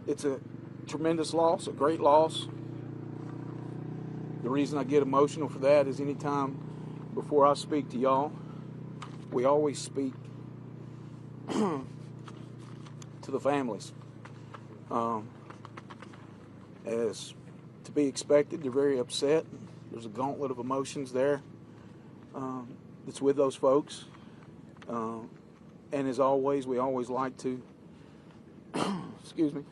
It's a tremendous loss, a great loss. The reason I get emotional for that is anytime before I speak to y'all, we always speak to the families. As to be expected, they're very upset. There's a gauntlet of emotions there that's with those folks. And as always, we always like to, excuse me,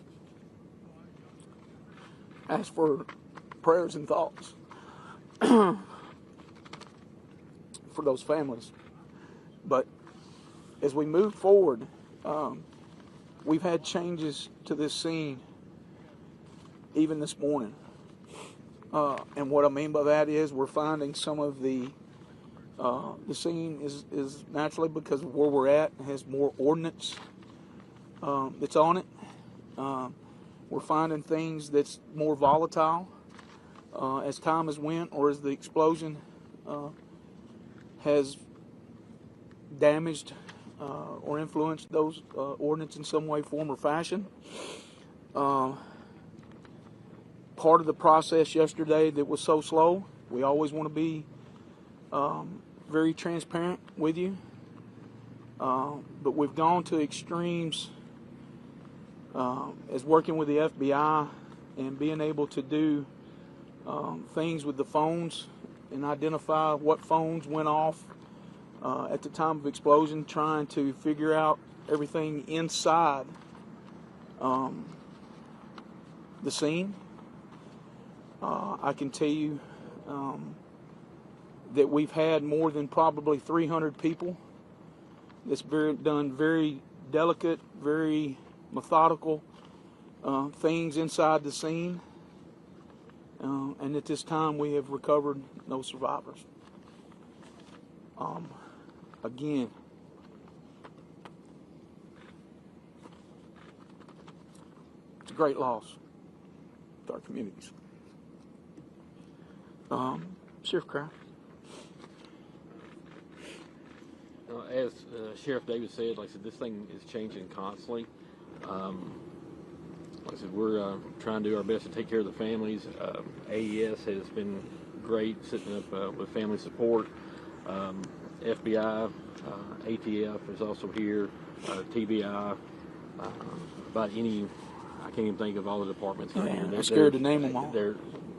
ask for prayers and thoughts for those families. But as we move forward, we've had changes to this scene even this morning. And what I mean by that is we're finding some of the scene is naturally, because of where we're at, has more ordnance that's on it. We're finding things that's more volatile as time has went, or as the explosion has damaged or influenced those ordnance in some way, form, or fashion. Part of the process yesterday that was so slow, we always want to be very transparent with you, but we've gone to extremes as working with the FBI and being able to do things with the phones and identify what phones went off at the time of explosion, trying to figure out everything inside the scene. I can tell you that we've had more than probably 300 people that's done very delicate, very methodical things inside the scene. And at this time, we have recovered no survivors. Again, it's a great loss to our communities. Sheriff Kraft. As Sheriff Davis said, like I said, this thing is changing constantly. Like I said, we're trying to do our best to take care of the families. AES has been great, sitting up with family support. FBI, ATF is also here, TBI, about any, I can't even think of all the departments. Yeah, I'm scared to name them all.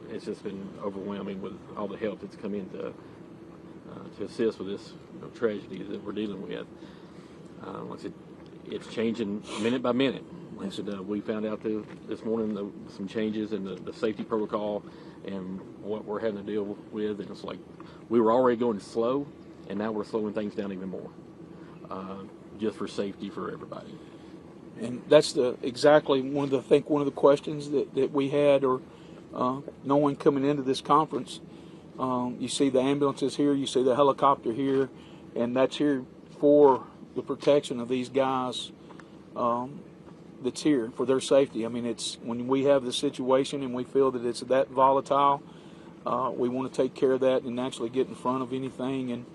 It's just been overwhelming with all the help that's come in to assist with this tragedy that we're dealing with. Like I said, it's changing minute by minute. Like I said, we found out this morning some changes in the safety protocol and what we're having to deal with. And it's like we were already going slow, and now we're slowing things down even more, just for safety for everybody. And that's exactly one of the questions that we had, or knowing coming into this conference. You see the ambulances here, you see the helicopter here, and that's here for the protection of these guys that's here, for their safety. I mean, it's when we have the situation and we feel that it's that volatile, we want to take care of that and actually get in front of anything. And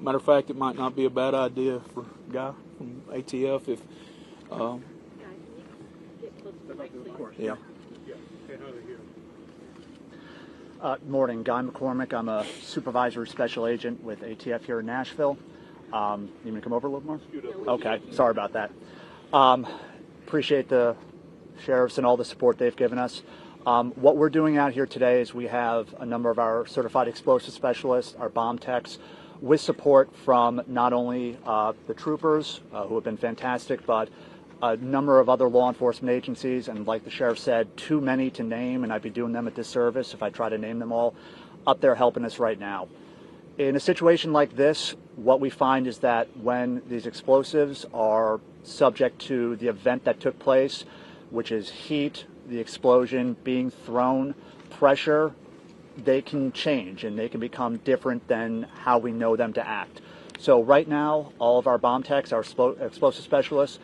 matter of fact, it might not be a bad idea for a guy from ATF if yeah. Morning, Guy McCormick. I'm a supervisory special agent with ATF here in Nashville. You want me to come over a little more? Okay, sorry about that. Appreciate the sheriffs and all the support they've given us. What we're doing out here today is we have a number of our certified explosive specialists, our bomb techs, with support from not only the troopers, who have been fantastic, but a number of other law enforcement agencies, and like the sheriff said, too many to name, and I'd be doing them a disservice if I try to name them all, up there helping us right now. In a situation like this, what we find is that when these explosives are subject to the event that took place, which is heat, the explosion, being thrown, pressure, they can change and they can become different than how we know them to act. So right now, all of our bomb techs, our explosive specialists,